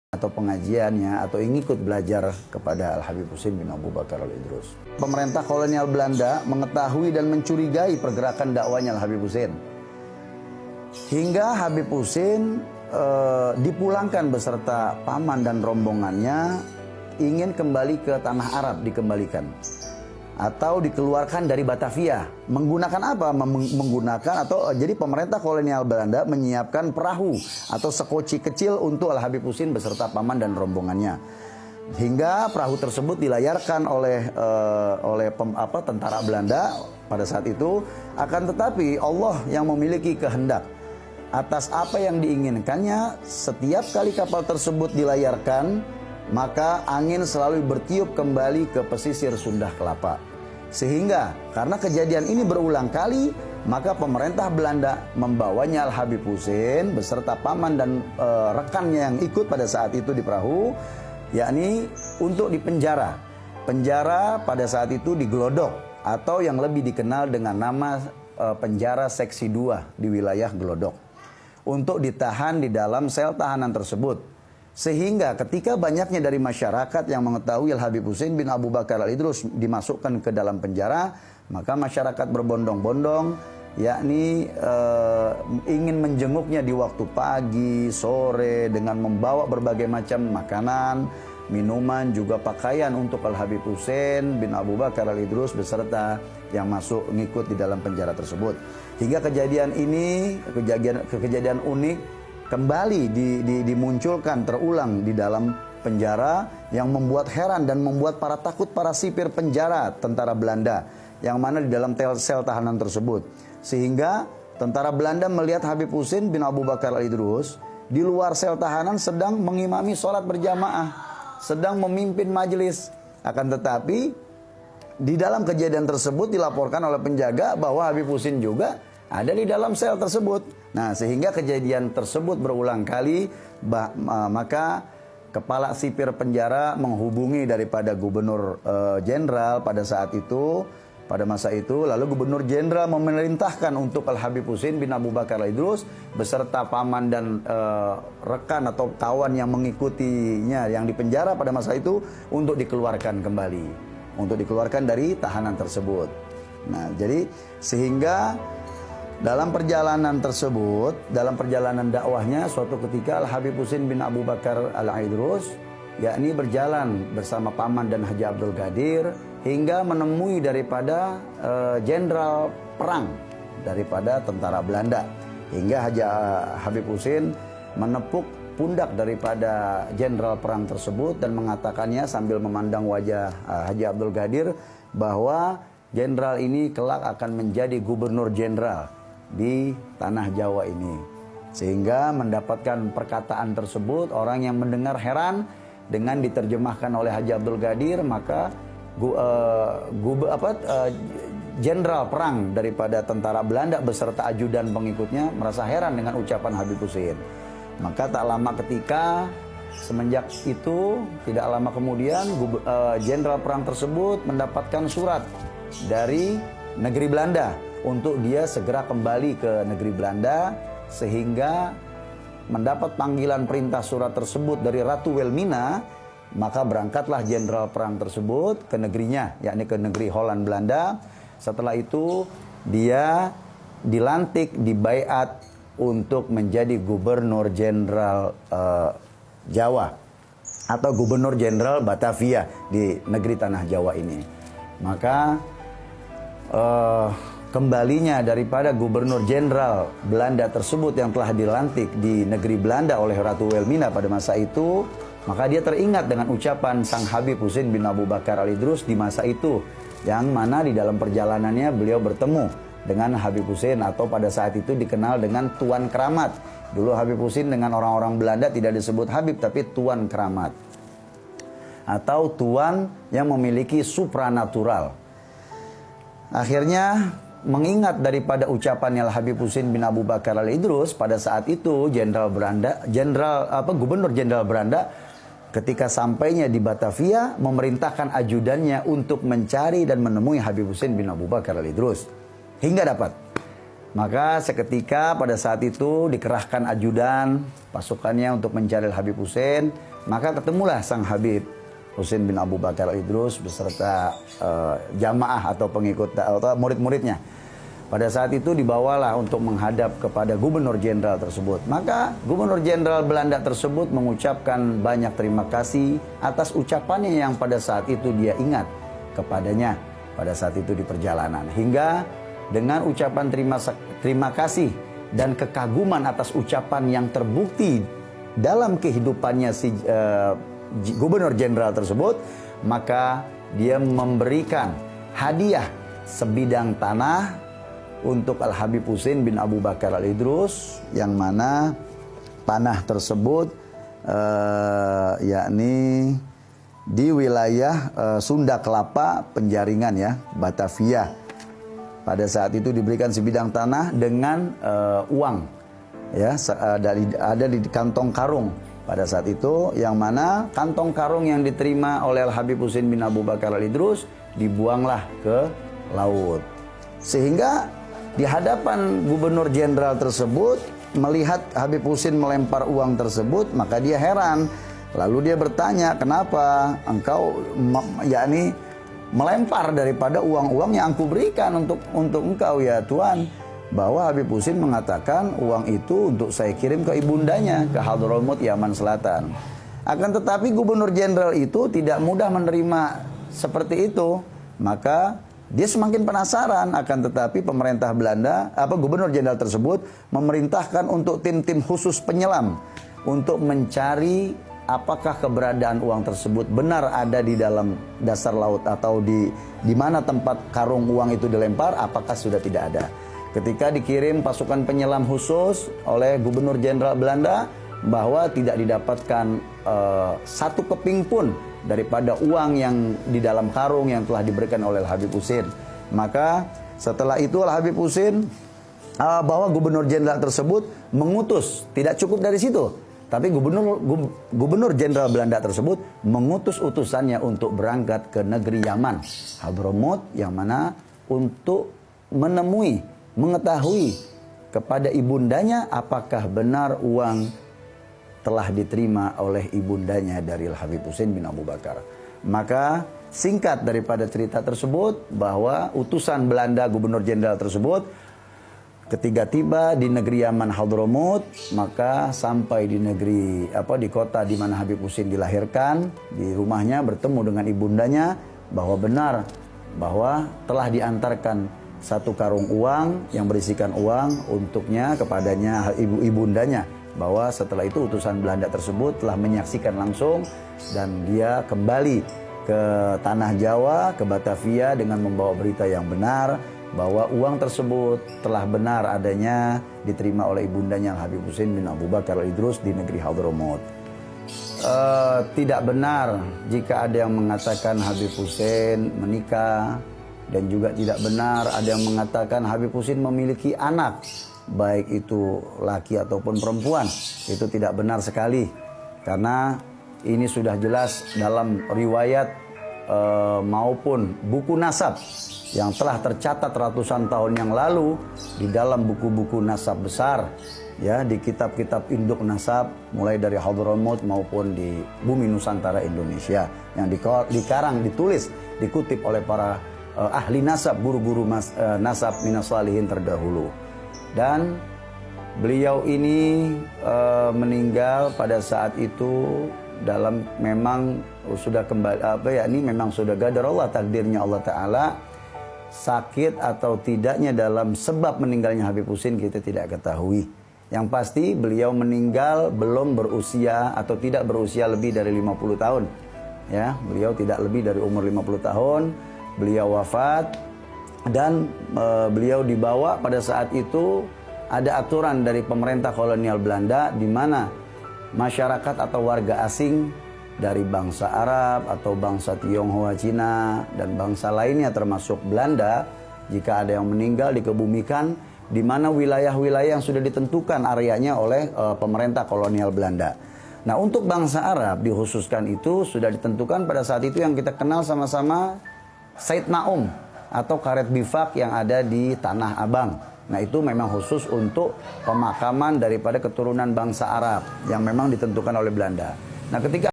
atau pengajiannya atau ingin ikut belajar kepada Al-Habib Husin bin Abu Bakar Al-Idrus. Pemerintah kolonial Belanda mengetahui dan mencurigai pergerakan dakwanya Al-Habib Husin. Hingga Habib Husin dipulangkan beserta paman dan rombongannya, ingin kembali ke tanah Arab, dikembalikan atau dikeluarkan dari Batavia. Menggunakan apa? Menggunakan atau jadi pemerintah kolonial Belanda menyiapkan perahu atau sekoci kecil untuk Al-Habib Husin beserta paman dan rombongannya. Hingga perahu tersebut dilayarkan oleh tentara Belanda pada saat itu. Akan tetapi Allah yang memiliki kehendak atas apa yang diinginkannya. Setiap kali kapal tersebut dilayarkan, maka angin selalu bertiup kembali ke pesisir Sunda Kelapa. Sehingga karena kejadian ini berulang kali, maka pemerintah Belanda membawanya Al-Habib Husin beserta paman dan rekannya yang ikut pada saat itu di perahu, yakni untuk dipenjara. Penjara pada saat itu di Glodok atau yang lebih dikenal dengan nama penjara seksi 2 di wilayah Glodok, untuk ditahan di dalam sel tahanan tersebut. Sehingga ketika banyaknya dari masyarakat yang mengetahui Al-Habib Husin bin Abu Bakar Al-Idrus dimasukkan ke dalam penjara, maka masyarakat berbondong-bondong, yakni ingin menjenguknya di waktu pagi, sore, dengan membawa berbagai macam makanan, minuman, juga pakaian untuk Al-Habib Husin bin Abu Bakar Al-Idrus beserta yang masuk ngikut di dalam penjara tersebut. Hingga kejadian ini, kejadian unik, kembali dimunculkan, terulang di dalam penjara, yang membuat heran dan membuat takut para sipir penjara tentara Belanda yang mana di dalam sel tahanan tersebut. Sehingga tentara Belanda melihat Habib Husin bin Abu Bakar Al-Idrus di luar sel tahanan sedang mengimami sholat berjamaah, sedang memimpin majelis. Akan tetapi di dalam kejadian tersebut dilaporkan oleh penjaga bahwa Habib Husin juga ada di dalam sel tersebut. Nah, sehingga kejadian tersebut berulang kali, maka kepala sipir penjara menghubungi daripada gubernur jenderal pada saat itu, pada masa itu. Lalu gubernur jenderal memerintahkan untuk Al-Habib Husin bin Abu Bakar Al-Idrus beserta paman dan rekan atau kawan yang mengikutinya yang dipenjara pada masa itu untuk dikeluarkan kembali, untuk dikeluarkan dari tahanan tersebut. Nah, jadi sehingga dalam perjalanan tersebut, dalam perjalanan dakwahnya, suatu ketika Al-Habib Husin bin Abu Bakar Al-Idrus, yakni berjalan bersama paman dan Haji Abdul Qadir, hingga menemui daripada jenderal perang daripada tentara Belanda. Hingga Habib Husin menepuk pundak daripada jenderal perang tersebut dan mengatakannya sambil memandang wajah Haji Abdul Qadir bahwa jenderal ini kelak akan menjadi gubernur jenderal di tanah Jawa ini. Sehingga mendapatkan perkataan tersebut, orang yang mendengar heran. Dengan diterjemahkan oleh Haji Abdul Qadir, maka jenderal perang daripada tentara Belanda beserta ajudan pengikutnya merasa heran dengan ucapan Habib Husin. Maka tak lama ketika semenjak itu, tidak lama kemudian jenderal perang tersebut mendapatkan surat dari negeri Belanda untuk dia segera kembali ke negeri Belanda, sehingga mendapat panggilan perintah surat tersebut dari Ratu Wilhelmina. Maka berangkatlah jenderal perang tersebut ke negerinya, yakni ke negeri Holland Belanda. Setelah itu dia dilantik, dibaiat untuk menjadi gubernur jenderal Jawa atau gubernur jenderal Batavia di negeri tanah Jawa ini. Maka kembalinya daripada gubernur jenderal Belanda tersebut yang telah dilantik di negeri Belanda oleh Ratu Wilhelmina pada masa itu, maka dia teringat dengan ucapan sang Habib Husin bin Abu Bakar Al-Idrus di masa itu, yang mana di dalam perjalanannya beliau bertemu dengan Habib Husin atau pada saat itu dikenal dengan Tuan Keramat. Dulu Habib Husin dengan orang-orang Belanda tidak disebut Habib tapi Tuan Keramat, atau Tuan yang memiliki supranatural. Akhirnya mengingat daripada ucapannya Al-Habib Husin bin Abu Bakar Al-Idrus, pada saat itu gubernur jenderal Belanda ketika sampainya di Batavia memerintahkan ajudannya untuk mencari dan menemui Habib Husin bin Abu Bakar Al-Idrus hingga dapat. Maka seketika pada saat itu dikerahkan ajudan pasukannya untuk mencari Al-Habib Husin. Maka ketemulah sang Habib Husain bin Abu Bakar Al-Idrus beserta jamaah atau pengikut atau murid-muridnya. Pada saat itu dibawalah untuk menghadap kepada Gubernur Jenderal tersebut. Maka Gubernur Jenderal Belanda tersebut mengucapkan banyak terima kasih atas ucapannya yang pada saat itu dia ingat kepadanya pada saat itu di perjalanan. Hingga dengan ucapan terima kasih dan kekaguman atas ucapan yang terbukti dalam kehidupannya si Gubernur Jenderal tersebut, maka dia memberikan hadiah sebidang tanah untuk Al-Habib Husain bin Abu Bakar Al-Idrus, yang mana tanah tersebut yakni di wilayah Sunda Kelapa Penjaringan ya, Batavia. Pada saat itu diberikan sebidang tanah dengan uang ya, ada di kantong karung pada saat itu, yang mana kantong karung yang diterima oleh Al-Habib Husain bin Abu Bakar Al-Idrus dibuanglah ke laut. Sehingga di hadapan Gubernur Jenderal tersebut melihat Habib Husain melempar uang tersebut, maka dia heran. Lalu dia bertanya, kenapa engkau yakni melempar daripada uang-uang yang aku berikan untuk engkau ya Tuan? Bahwa Habib Husain mengatakan uang itu untuk saya kirim ke ibundanya ke Hadramaut, Yaman Selatan. Akan tetapi Gubernur Jenderal itu tidak mudah menerima seperti itu. Maka dia semakin penasaran, akan tetapi pemerintah Belanda, Gubernur Jenderal tersebut memerintahkan untuk tim-tim khusus penyelam untuk mencari apakah keberadaan uang tersebut benar ada di dalam dasar laut atau di mana tempat karung uang itu dilempar, apakah sudah tidak ada. Ketika dikirim pasukan penyelam khusus oleh Gubernur Jenderal Belanda bahwa tidak didapatkan satu keping pun daripada uang yang di dalam karung yang telah diberikan oleh Al-Habib Husain. Maka setelah itu Al-Habib Husain bahwa Gubernur Jenderal tersebut mengutus, tidak cukup dari situ, tapi Gubernur Jenderal Belanda tersebut mengutus utusannya untuk berangkat ke negeri Yaman, Hadramaut, yang mana untuk mengetahui kepada ibundanya apakah benar uang telah diterima oleh ibundanya dari Al-Habib Husain bin Abu Bakar. Maka singkat daripada cerita tersebut bahwa utusan Belanda Gubernur Jenderal tersebut ketika tiba di negeri Yaman Hadramaut, maka sampai di negeri di kota di mana Habib Husain dilahirkan, di rumahnya bertemu dengan ibundanya bahwa benar bahwa telah diantarkan satu karung uang yang berisikan uang untuknya kepadanya ibundanya. Bahwa setelah itu utusan Belanda tersebut telah menyaksikan langsung dan dia kembali ke tanah Jawa, ke Batavia dengan membawa berita yang benar bahwa uang tersebut telah benar adanya diterima oleh ibundanya Al-Habib Husain bin Abu Bakar Al-Idrus di negeri Hadramaut. Tidak benar jika ada yang mengatakan Habib Husain menikah, dan juga tidak benar ada yang mengatakan Habib Husain memiliki anak, baik itu laki ataupun perempuan. Itu tidak benar sekali, karena ini sudah jelas dalam riwayat maupun buku nasab yang telah tercatat ratusan tahun yang lalu di dalam buku-buku nasab besar ya, di kitab-kitab induk nasab mulai dari Hadramaut maupun di bumi Nusantara Indonesia yang dikarang, ditulis, dikutip oleh para ahli nasab, guru-guru nasab minas salihin terdahulu. Dan beliau ini meninggal pada saat itu dalam memang sudah kembali ini memang sudah qadar Allah, takdirnya Allah Ta'ala. Sakit atau tidaknya dalam sebab meninggalnya Habib Husain kita tidak ketahui. Yang pasti beliau meninggal belum berusia atau tidak berusia lebih dari 50 tahun. Ya, beliau tidak lebih dari umur 50 tahun. Beliau wafat dan beliau dibawa pada saat itu ada aturan dari pemerintah kolonial Belanda di mana masyarakat atau warga asing dari bangsa Arab atau bangsa Tionghoa Cina dan bangsa lainnya termasuk Belanda, jika ada yang meninggal dikebumikan di mana wilayah-wilayah yang sudah ditentukan areanya oleh pemerintah kolonial Belanda. Nah, untuk bangsa Arab dikhususkan itu sudah ditentukan pada saat itu yang kita kenal sama-sama Said Naum atau karet bifak yang ada di Tanah Abang. Nah, itu memang khusus untuk pemakaman daripada keturunan bangsa Arab yang memang ditentukan oleh Belanda. Nah, ketika